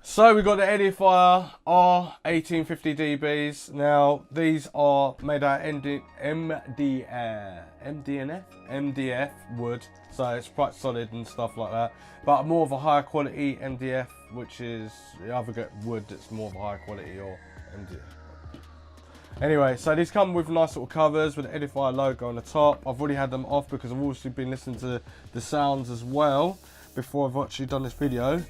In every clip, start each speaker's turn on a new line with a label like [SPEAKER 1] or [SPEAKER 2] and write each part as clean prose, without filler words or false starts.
[SPEAKER 1] So we got the Edifier R1850DBs. Now these are made out of MDF wood, so it's quite solid and stuff like that. But more of a higher quality MDF, which is you either get wood that's more of a higher quality or MDF. Anyway, so these come with nice little covers with the Edifier logo on the top. I've already had them off because I've also been listening to the sounds as well before I've actually done this video.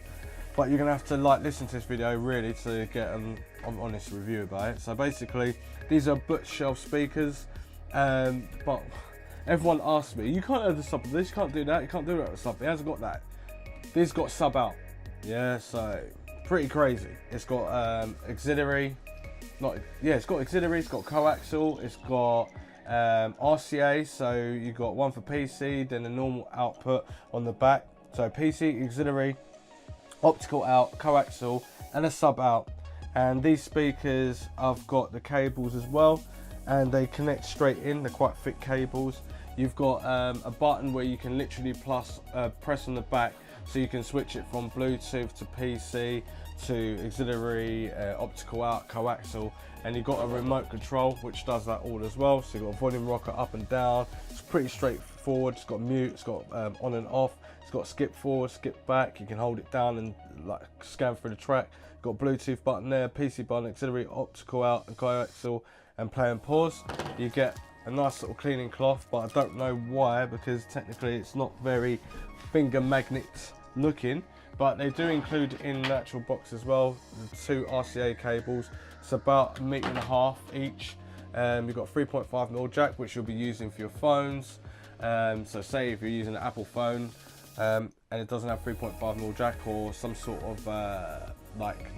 [SPEAKER 1] But you're gonna have to listen to this video really to get an honest review about it. So basically, these are bookshelf speakers, but everyone asks me, you can't have the sub this, you can't do that, you can't do that with sub. It hasn't got that. This got sub out. Yeah, so pretty crazy. It's got auxiliary, it's got auxiliary, it's got coaxial, it's got RCA, so you got one for PC, then the normal output on the back. So PC, auxiliary, optical out, coaxial, and a sub out. And these speakers, I've got the cables as well, and they connect straight in. They're quite thick cables. You've got a button where you can literally press on the back, so you can switch it from Bluetooth to PC to auxiliary, optical out, coaxial, and you've got a remote control which does that all as well. So you've got a volume rocker up and down. It's pretty straightforward. It's got mute, it's got on and off. It's got skip forward, skip back. You can hold it down and scan through the track. Got Bluetooth button there, PC button, auxiliary, optical out, and coaxial, and play and pause. You get a nice little cleaning cloth, but I don't know why, because technically it's not very finger magnet looking. But they do include in the actual box as well the 2 RCA cables. It's about 1.5 meters each. You've got a 3.5mm jack, which you'll be using for your phones. So say if you're using an Apple phone, and it doesn't have 3.5mm jack, or some sort of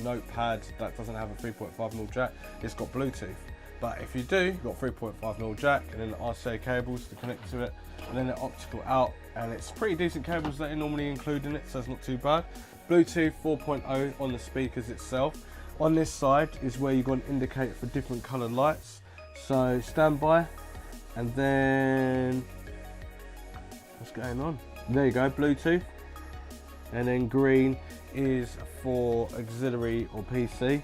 [SPEAKER 1] notepad that doesn't have a 3.5mm jack, it's got Bluetooth. But if you do, you've got 3.5mm jack and then the RCA cables to connect to it, and then the optical out, and it's pretty decent cables that are normally included in it, so it's not too bad. Bluetooth 4.0 on the speakers itself. On this side is where you've got an indicator for different coloured lights. So standby, and then what's going on? There you go, Bluetooth, and then green is for auxiliary or PC,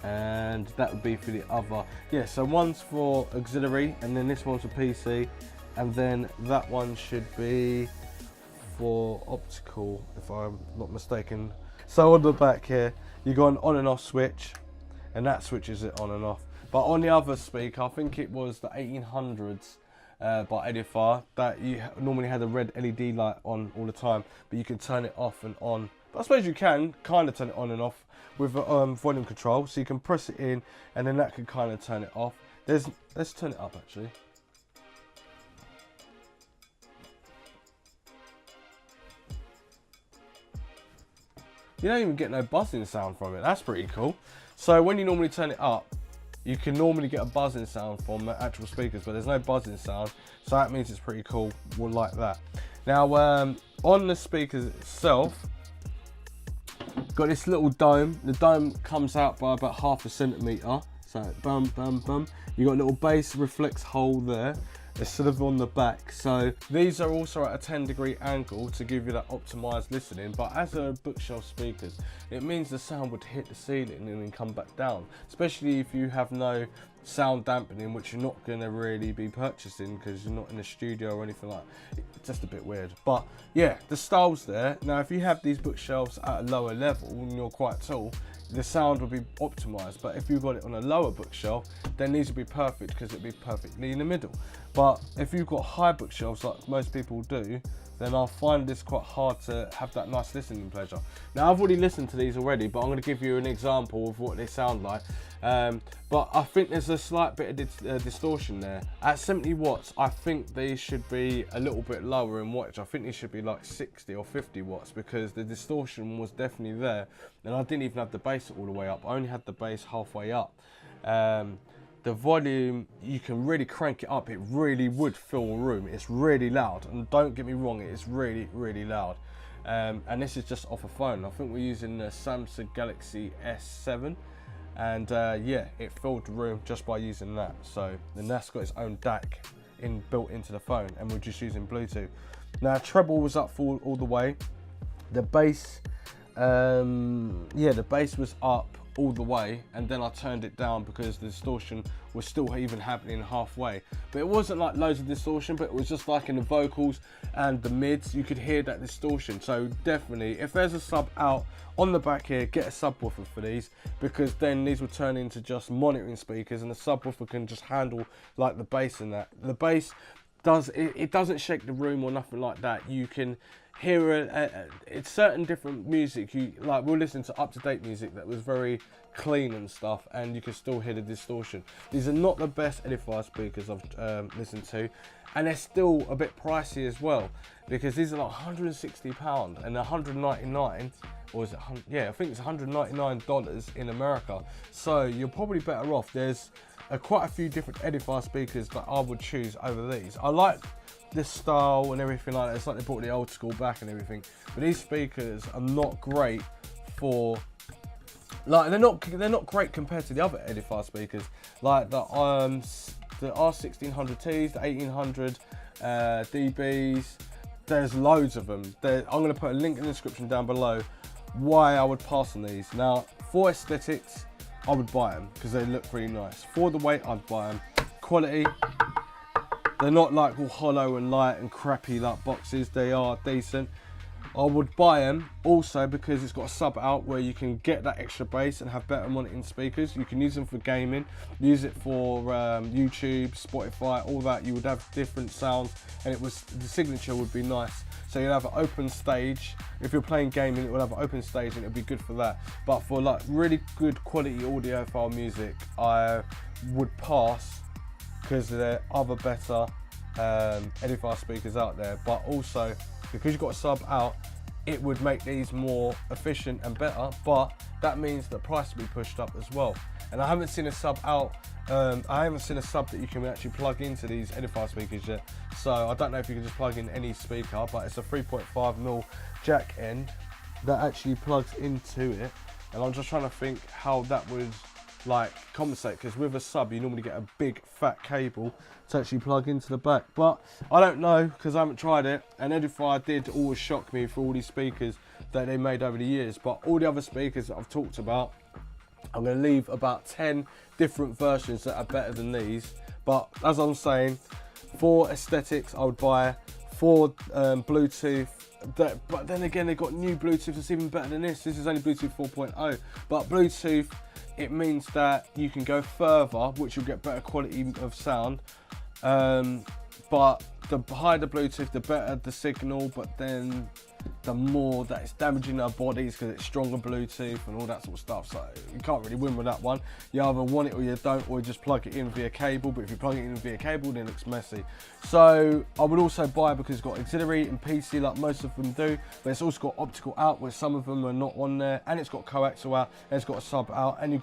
[SPEAKER 1] and that would be for the other. Yeah, so one's for auxiliary, and then this one's for PC, and then that one should be for optical, if I'm not mistaken. So on the back here, you got an on and off switch, and that switches it on and off. But on the other speaker, I think it was the 1800s. By Edifier, that you normally had a red LED light on all the time, but you can turn it off and on. But I suppose you can kind of turn it on and off with volume control, so you can press it in and then that can kind of turn it off. Let's turn it up actually. You don't even get no buzzing sound from it. That's pretty cool. So when you normally turn it up, you can normally get a buzzing sound from the actual speakers, but there's no buzzing sound, so that means it's pretty cool. We'll like that. Now, on the speakers itself, got this little dome. The dome comes out by about 0.5 centimeter. So bum bum bum. You got a little bass reflex hole there. It's sort of on the back. So these are also at a 10-degree angle to give you that optimized listening. But as a bookshelf speakers, it means the sound would hit the ceiling and then come back down. Especially if you have no sound dampening, which you're not going to really be purchasing because you're not in a studio or anything like that. It's just a bit weird. But yeah, the style's there. Now if you have these bookshelves at a lower level and you're quite tall, the sound will be optimized. But if you've got it on a lower bookshelf, then these will be perfect because it'll be perfectly in the middle. But if you've got high bookshelves like most people do, then I'll find this quite hard to have that nice listening pleasure. Now I've already listened to these already, but I'm going to give you an example of what they sound like. But I think there's a slight bit of distortion there. At 70 watts, I think they should be a little bit lower in wattage. I think they should be like 60 or 50 watts because the distortion was definitely there. And I didn't even have the bass all the way up. I only had the bass halfway up. The volume, you can really crank it up. It really would fill a room. It's really loud, and don't get me wrong, it is really, really loud. And this is just off a phone. I think we're using the Samsung Galaxy S7, and yeah, it filled the room just by using that. So then that's got its own DAC built into the phone, and we're just using Bluetooth. Now treble was up full all the way. The bass yeah, the bass was up all the way, and then I turned it down because the distortion was still even happening halfway. But it wasn't like loads of distortion, but it was just like in the vocals and the mids, you could hear that distortion. So definitely, if there's a sub out on the back here, get a subwoofer for these, because then these will turn into just monitoring speakers, and the subwoofer can just handle like the bass and that. The bass it doesn't shake the room or nothing like that. You can hear it's certain different music, like we'll listen to up-to-date music that was very clean and stuff, and you can still hear the distortion. These are not the best Edifier speakers I've listened to, and they're still a bit pricey as well, because these are like £160 and 199, or is it, yeah, I think it's $199 in America. So you're probably better off. There's quite a few different Edifier speakers that I would choose over these. I like this style and everything like that. It's like they brought the old school back and everything, but these speakers are not great for, like, they're not great compared to the other Edifier speakers, like the R1600Ts, the 1800 DBs. There's loads of them. I'm going to put a link in the description down below why I would pass on these. Now, for aesthetics, I would buy them because they look really nice. For the weight, I'd buy them. Quality, they're not like all hollow and light and crappy like boxes. They are decent. I would buy them also because it's got a sub out where you can get that extra bass and have better monitoring speakers. You can use them for gaming, use it for YouTube, Spotify, all that. You would have different sounds, and the signature would be nice. So you'd have an open stage. If you're playing gaming, it would have an open stage, and it would be good for that. But for like really good quality audiophile music, I would pass, because there are other better Edifier speakers out there. But also, because you've got a sub out, it would make these more efficient and better, but that means the price will be pushed up as well. And I haven't seen a sub out, I haven't seen a sub that you can actually plug into these Edifier speakers yet. So I don't know if you can just plug in any speaker, but it's a 3.5mm jack end that actually plugs into it. And I'm just trying to think how that would like compensate, because with a sub you normally get a big fat cable to actually plug into the back, but I don't know because I haven't tried it. And Edifier did always shock me for all these speakers that they made over the years, but all the other speakers that I've talked about, I'm going to leave about 10 different versions that are better than these. But as I'm saying, for aesthetics I would buy. For Bluetooth, but then again they've got new Bluetooth that's even better than this. This is only Bluetooth 4.0, but Bluetooth, it means that you can go further, which you'll get better quality of sound. But the higher the Bluetooth, the better the signal, but then the more that it's damaging our bodies because it's stronger Bluetooth and all that sort of stuff. So you can't really win with that one. You either want it or you don't, or you just plug it in via cable. But if you plug it in via cable, then it looks messy. So I would also buy, because it's got auxiliary and PC like most of them do, but it's also got optical out where some of them are not on there, and it's got coaxial out, and it's got a sub out, and you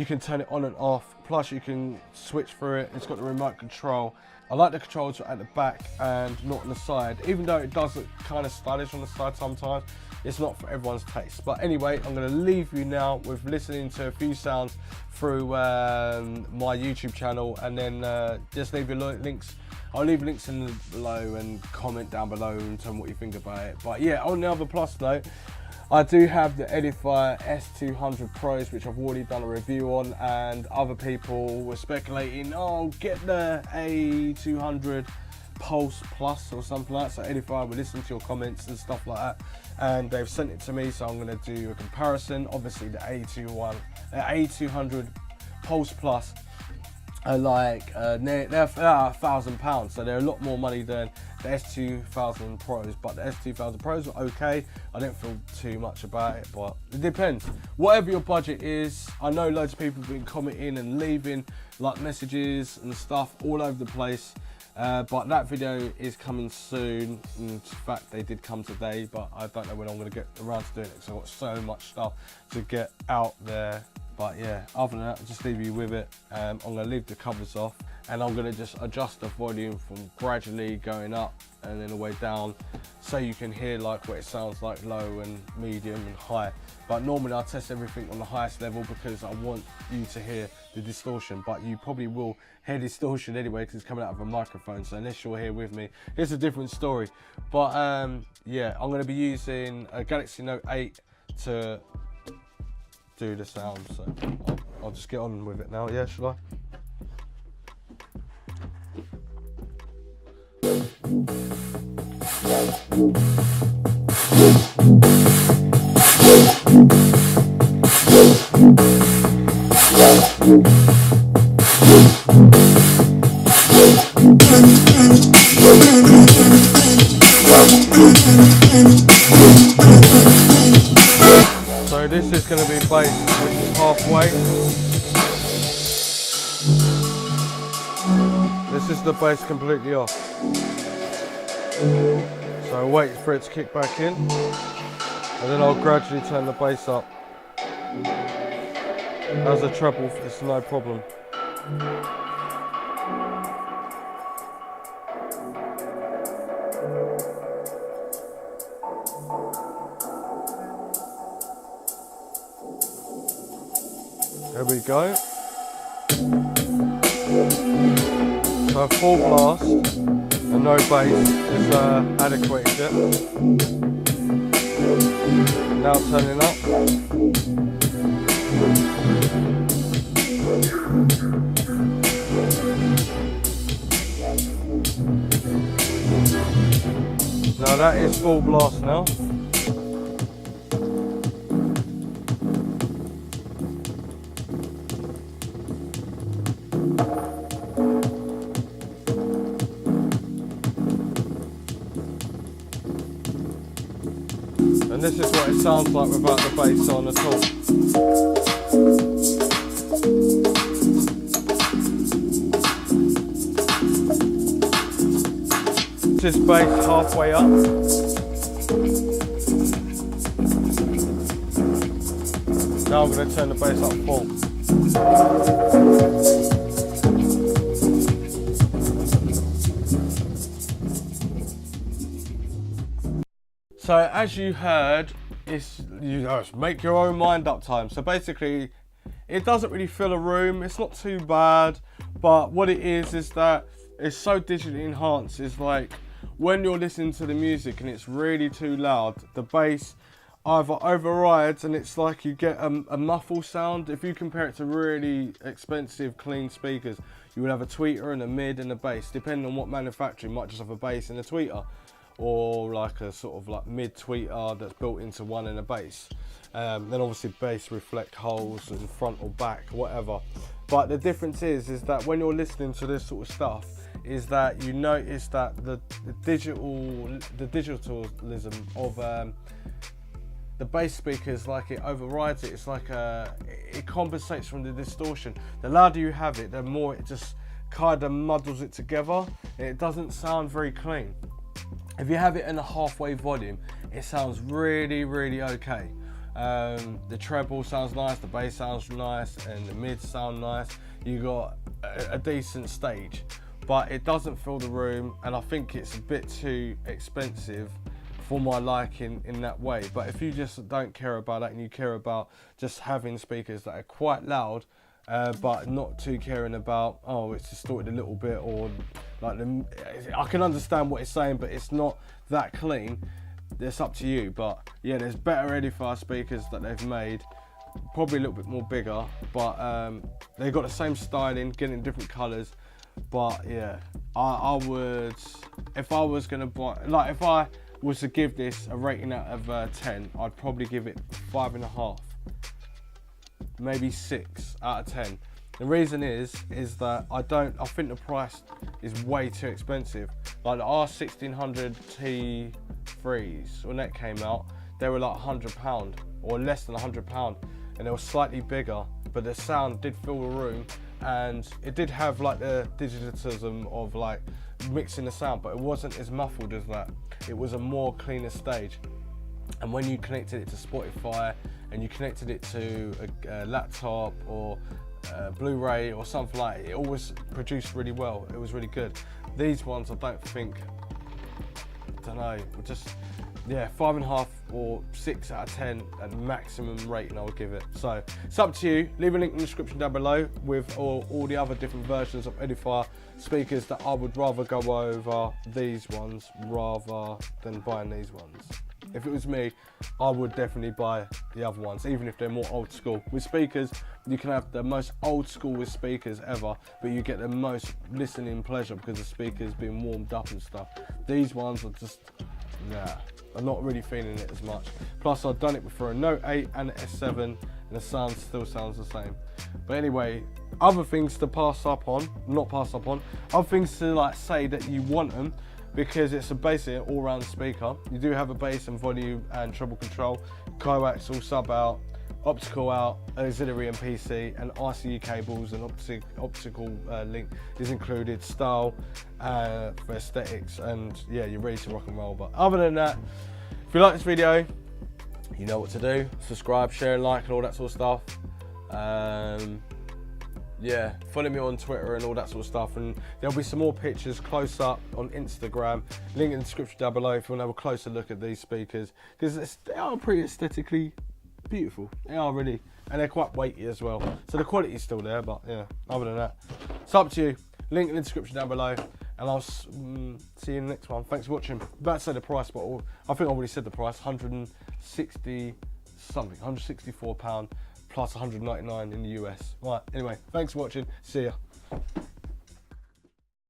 [SPEAKER 1] can turn it on and off, plus you can switch through it. It's got the remote control. I like the controls at the back and not on the side, even though it does look kind of stylish on the side sometimes. It's not for everyone's taste. But anyway, I'm going to leave you now with listening to a few sounds through my YouTube channel, and then just leave your links. I'll leave links in below and comment down below and tell me what you think about it. But yeah, on the other plus note, I do have the Edifier S200 Pros, which I've already done a review on, and other people were speculating, oh, get the A200 Pulse Plus or something like that. So Edifier will listen to your comments and stuff like that, and they've sent it to me, so I'm going to do a comparison. Obviously the A200 Pulse Plus are like they're £1,000, so they're a lot more money than the S2000 Pros. But the S2000 Pros were okay. I didn't feel too much about it, but it depends. Whatever your budget is, I know loads of people have been commenting and leaving like messages and stuff all over the place. But that video is coming soon. In fact, they did come today, but I don't know when I'm going to get around to doing it because I've got so much stuff to get out there. But yeah, other than that, I'll just leave you with it. I'm going to leave the covers off, and I'm going to just adjust the volume from gradually going up and then the way down, so you can hear like what it sounds like low and medium and high. But normally I test everything on the highest level because I want you to hear the distortion, but you probably will hear distortion anyway because it's coming out of a microphone, so unless you're here with me, it's a different story. But yeah, I'm going to be using a Galaxy Note 8 to do the sound. So I'll just get on with it now. Yeah, should I? So this is going to be bass, which is halfway. This is the bass completely off. So wait for it to kick back in, and then I'll gradually turn the bass up. As a treble, it's no problem. There we go. So full blast and no bass is adequate. Yeah. Now turning up. Now that is full blast now. And this is what it sounds like without the bass on at all. This is bass halfway up. Now I'm going to turn the bass up full. So as you heard, it's make your own mind up time. So basically, it doesn't really fill a room. It's not too bad, but what it is that it's so digitally enhanced. It's like when you're listening to the music and it's really too loud, the bass either overrides and it's like you get a muffle sound. If you compare it to really expensive clean speakers, you would have a tweeter and a mid and a bass. Depending on what manufacturer, you might just have a bass and a tweeter, or like a sort of like mid tweeter that's built into one and a bass. Then obviously bass reflect holes in front or back, whatever. But the difference is that when you're listening to this sort of stuff, is that you notice that the digitalism of the bass speakers, like it overrides it. It's like it compensates from the distortion. The louder you have it, the more it just kind of muddles it together. It doesn't sound very clean. If you have it in a halfway volume, it sounds really, really okay. The treble sounds nice, the bass sounds nice, and the mids sound nice. You got a decent stage, but it doesn't fill the room, and I think it's a bit too expensive for my liking in that way. But if you just don't care about that and you care about just having speakers that are quite loud, but not too caring about, oh, it's distorted a little bit, or like I can understand what it's saying, but it's not that clean. It's up to you. But yeah, there's better Edifier speakers that they've made, probably a little bit more bigger, but they've got the same styling, getting different colours. But yeah, I would, if I was gonna buy, like if I was to give this a rating out of 10, I'd probably give it 5.5, maybe 6 out of 10. The reason is that I think the price is way too expensive. Like the R1600 T3s, when that came out, they were like £100 or less than £100, and they were slightly bigger, but the sound did fill the room, and it did have like the digitalism of like mixing the sound, but it wasn't as muffled as that. It was a more cleaner stage. And when you connected it to Spotify and you connected it to a laptop or Blu-ray or something like it, it always produced really well. It was really good. These ones, I don't know, just, yeah, 5.5 or 6 out of 10 at the maximum rating I would give it. So it's up to you. Leave a link in the description down below with all the other different versions of Edifier speakers that I would rather go over these ones rather than buying these ones. if it was me, I would definitely buy the other ones, even if they're more old school. With speakers, you can have the most old school with speakers ever, but you get the most listening pleasure because the speaker's been warmed up and stuff. These ones are just, nah, I'm not really feeling it as much. Plus, I've done it for a Note 8 and an S7, and the sound still sounds the same. But anyway, other things to other things to like say that you want them, because it's a basically an all-round speaker. You do have a bass and volume and treble control, coaxial sub out, optical out, auxiliary and PC, and RCA cables and optical link is included, style for aesthetics, and yeah, you're ready to rock and roll. But other than that, if you like this video, you know what to do. Subscribe, share, and like, and all that sort of stuff. Yeah, follow me on Twitter and all that sort of stuff, and there'll be some more pictures close up on Instagram, link in the description down below if you want to have a closer look at these speakers, because they are pretty aesthetically beautiful. They are really, and they're quite weighty as well, so the quality is still there. But yeah, other than that, it's up to you. Link in the description down below, and I'll see you in the next one. Thanks for watching. I'm about to say the price, but I think I already said the price. 160 something, £164 plus 199 in the US. Right, anyway, thanks for watching. See ya.